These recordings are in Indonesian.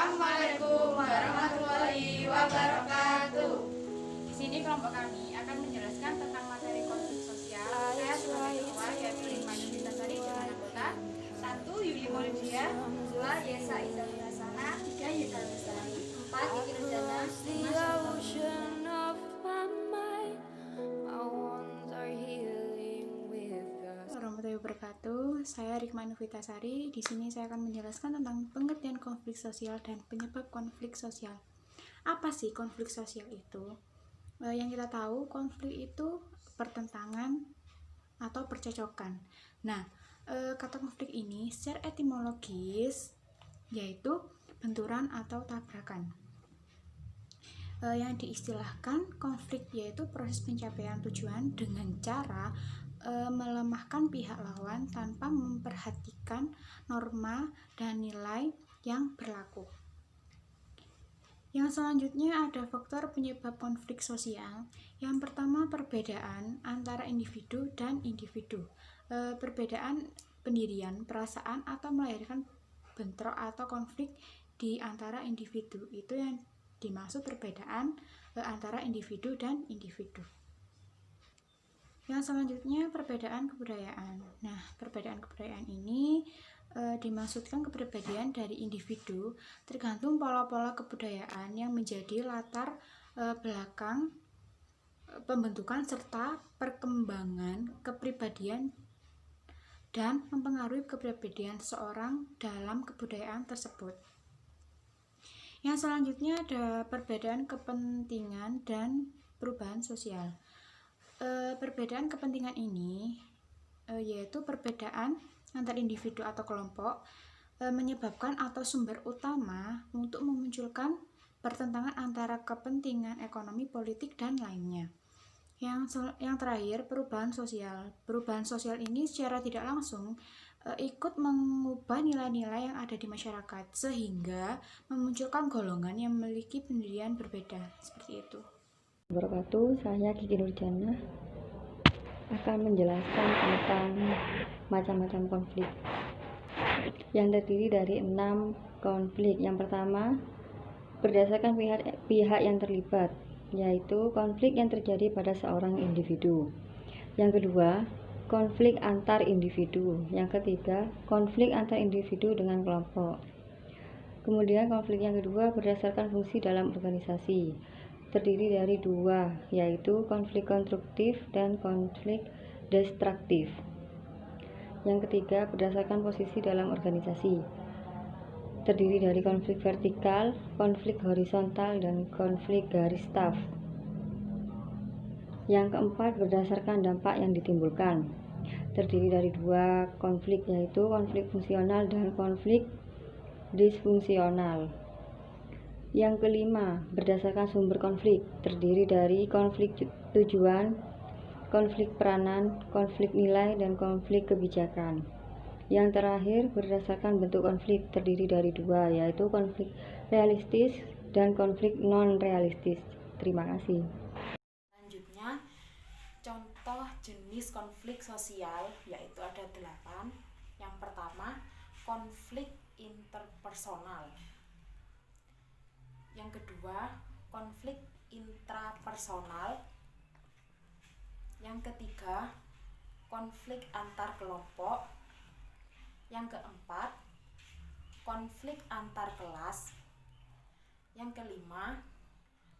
Assalamualaikum warahmatullahi wabarakatuh. Di sini kelompok kami akan menjelaskan tentang materi konflik sosial. Saya sebagai ketua yaitu Rikman Yulitasari dengan anggota 1. Yuli Maulidia, 2. Yesa Izali Hasanah, 3. Yesa Lestari, 4. Kiki Nurjana, 5. Warahmatullahi wabarakatuh. Saya Rikman Yulitasari. Di sini saya akan menjelaskan tentang pengertian konflik sosial dan penyebab konflik sosial. Apa sih konflik sosial itu? Yang kita tahu, konflik itu pertentangan atau percocokan. Nah, kata konflik ini secara etimologis yaitu benturan atau tabrakan. Yang diistilahkan konflik yaitu proses pencapaian tujuan dengan cara melemahkan pihak lawan tanpa memperhatikan norma dan nilai yang berlaku. Yang selanjutnya ada faktor penyebab konflik sosial. Yang pertama, perbedaan antara individu dan individu. Perbedaan pendirian, perasaan, atau melahirkan bentrok atau konflik di antara individu. Itu yang dimaksud perbedaan antara individu dan individu. Yang selanjutnya, perbedaan kebudayaan. Nah, perbedaan kebudayaan ini dimaksudkan kepribadian dari individu tergantung pola-pola kebudayaan yang menjadi latar belakang pembentukan serta perkembangan kepribadian dan mempengaruhi kepribadian seseorang dalam kebudayaan tersebut. Yang selanjutnya ada perbedaan kepentingan dan perubahan sosial. Perbedaan kepentingan ini yaitu perbedaan antar individu atau kelompok menyebabkan atau sumber utama untuk memunculkan pertentangan antara kepentingan ekonomi, politik, dan lainnya. Yang terakhir, perubahan sosial. Perubahan sosial ini secara tidak langsung ikut mengubah nilai-nilai yang ada di masyarakat sehingga memunculkan golongan yang memiliki pendirian berbeda, seperti itu. Wabarakatuh, saya Kiki Nurjana akan menjelaskan tentang macam-macam konflik yang terdiri dari 6 konflik. Yang pertama, berdasarkan pihak yang terlibat, yaitu konflik yang terjadi pada seorang individu. Yang kedua, konflik antar individu. Yang ketiga, konflik antar individu dengan kelompok. Kemudian konflik yang kedua berdasarkan fungsi dalam organisasi, terdiri dari 2, yaitu konflik konstruktif dan konflik destruktif. Yang ketiga, berdasarkan posisi dalam organisasi, terdiri dari konflik vertikal, konflik horizontal, dan konflik garis staf. Yang keempat, berdasarkan dampak yang ditimbulkan, terdiri dari 2 konflik, yaitu konflik fungsional dan konflik disfungsional. Yang kelima, berdasarkan sumber konflik, terdiri dari konflik tujuan, konflik peranan, konflik nilai, dan konflik kebijakan. Yang terakhir, berdasarkan bentuk konflik, terdiri dari 2, yaitu konflik realistis dan konflik non-realistis. Terima kasih. Selanjutnya, contoh jenis konflik sosial yaitu ada 8. Yang pertama, konflik interpersonal. Yang kedua, konflik intrapersonal. Yang ketiga, konflik antar kelompok. Yang keempat, konflik antar kelas. Yang kelima,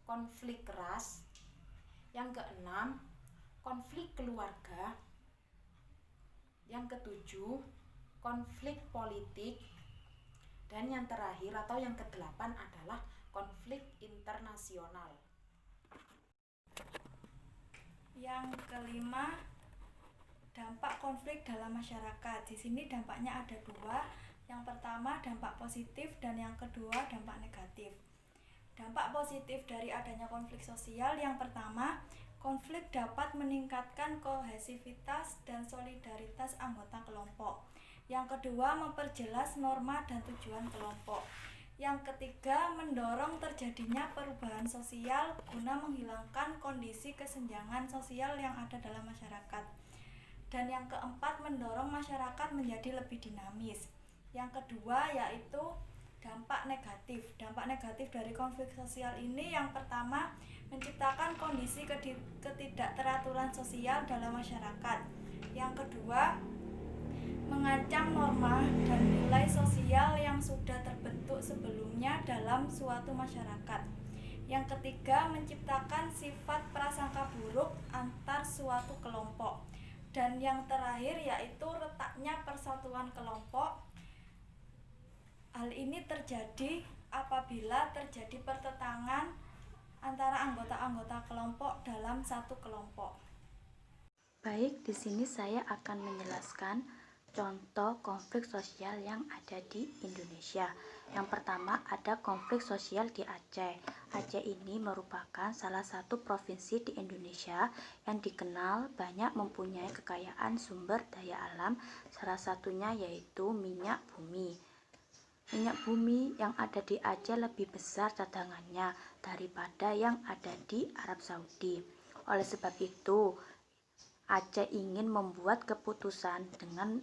konflik ras. Yang keenam, konflik keluarga. Yang ketujuh, konflik politik. Dan yang terakhir atau yang kedelapan adalah konflik internasional. Yang kelima, dampak konflik dalam masyarakat. Di sini dampaknya ada 2. Yang pertama, dampak positif, dan yang kedua, dampak negatif. Dampak positif dari adanya konflik sosial, yang pertama, konflik dapat meningkatkan kohesivitas dan solidaritas anggota kelompok. Yang kedua, memperjelas norma dan tujuan kelompok. Yang ketiga, mendorong terjadinya perubahan sosial guna menghilangkan kondisi kesenjangan sosial yang ada dalam masyarakat. Dan yang keempat, mendorong masyarakat menjadi lebih dinamis. Yang kedua yaitu dampak negatif. Dampak negatif dari konflik sosial ini yang pertama, menciptakan kondisi ketidakteraturan sosial dalam masyarakat. Yang kedua, mengancam norma dan nilai sosial yang sudah terbentuk sebelumnya dalam suatu masyarakat. Yang ketiga, menciptakan sifat prasangka buruk antar suatu kelompok. Dan yang terakhir yaitu retaknya persatuan kelompok. Hal ini terjadi apabila terjadi pertentangan antara anggota-anggota kelompok dalam satu kelompok. Baik, di sini saya akan menjelaskan contoh konflik sosial yang ada di Indonesia. Yang pertama ada konflik sosial di Aceh. Aceh ini merupakan salah satu provinsi di Indonesia yang dikenal banyak mempunyai kekayaan sumber daya alam, salah satunya yaitu minyak bumi. Minyak bumi yang ada di Aceh lebih besar cadangannya daripada yang ada di Arab Saudi. Oleh sebab itu, Aceh ingin membuat keputusan dengan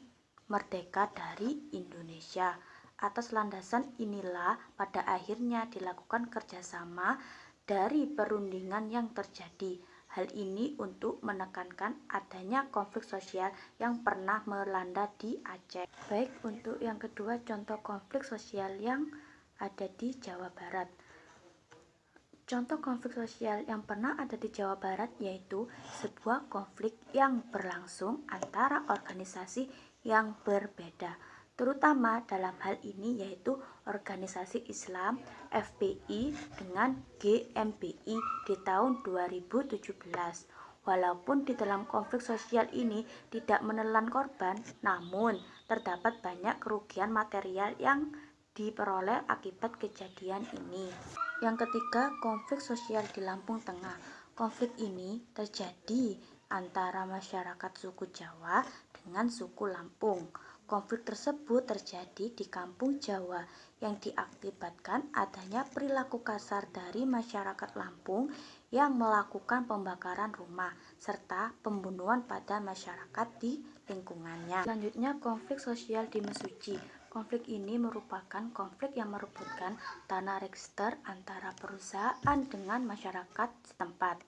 merdeka dari Indonesia. Atas landasan inilah pada akhirnya dilakukan kerjasama dari perundingan yang terjadi. Hal ini untuk menekankan adanya konflik sosial yang pernah melanda di Aceh. Baik, untuk yang kedua contoh konflik sosial yang ada di Jawa Barat. Contoh konflik sosial yang pernah ada di Jawa Barat yaitu sebuah konflik yang berlangsung antara organisasi yang berbeda, terutama dalam hal ini yaitu organisasi Islam FPI dengan GMBI di tahun 2017. Walaupun di dalam konflik sosial ini tidak menelan korban, namun terdapat banyak kerugian material yang diperoleh akibat kejadian ini. Yang ketiga, konflik sosial di Lampung Tengah. Konflik ini terjadi antara masyarakat suku Jawa dengan suku Lampung. Konflik tersebut terjadi di kampung Jawa yang diakibatkan adanya perilaku kasar dari masyarakat Lampung yang melakukan pembakaran rumah serta pembunuhan pada masyarakat di lingkungannya. Selanjutnya, konflik sosial di Mesuji. Konflik ini merupakan konflik yang merebutkan tanah register antara perusahaan dengan masyarakat setempat.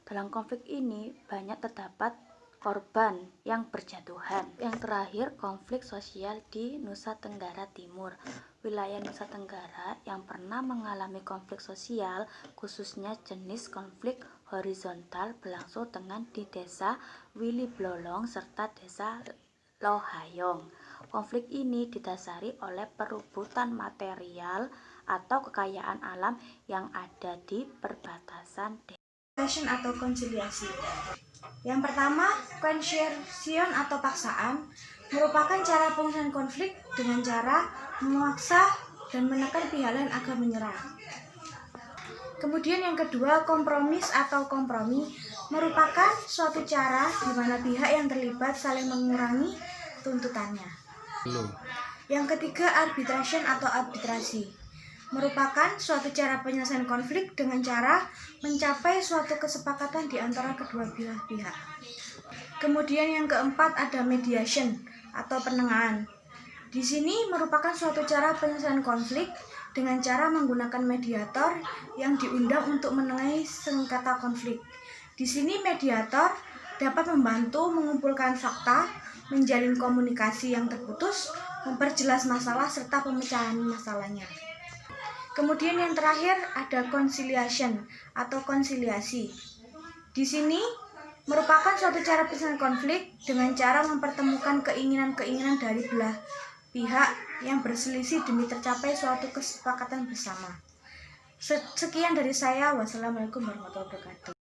Dalam konflik ini banyak terdapat korban yang berjatuhan. Yang terakhir, konflik sosial di Nusa Tenggara Timur. Wilayah Nusa Tenggara yang pernah mengalami konflik sosial, khususnya jenis konflik horizontal, berlangsung dengan di desa Wili Blolong serta desa Lohayong. Konflik ini didasari oleh perebutan material atau kekayaan alam yang ada di perbatasan desa. Atau konsiliasi. Yang pertama, coercion atau paksaan merupakan cara penyelesaian konflik dengan cara memaksa dan menekan pihak lain agar menyerah. Kemudian yang kedua, kompromis atau kompromi merupakan suatu cara di mana pihak yang terlibat saling mengurangi tuntutannya. Yang ketiga, arbitration atau arbitrasi merupakan suatu cara penyelesaian konflik dengan cara mencapai suatu kesepakatan di antara kedua belah pihak. Kemudian yang keempat ada mediation atau penengahan. Di sini merupakan suatu cara penyelesaian konflik dengan cara menggunakan mediator yang diundang untuk menengahi sengketa konflik. Di sini mediator dapat membantu mengumpulkan fakta, menjalin komunikasi yang terputus, memperjelas masalah serta pemecahan masalahnya. Kemudian yang terakhir ada conciliation atau konsiliasi. Di sini merupakan suatu cara penyelesaian konflik dengan cara mempertemukan keinginan-keinginan dari belah pihak yang berselisih demi tercapai suatu kesepakatan bersama. Sekian dari saya. Wassalamualaikum warahmatullahi wabarakatuh.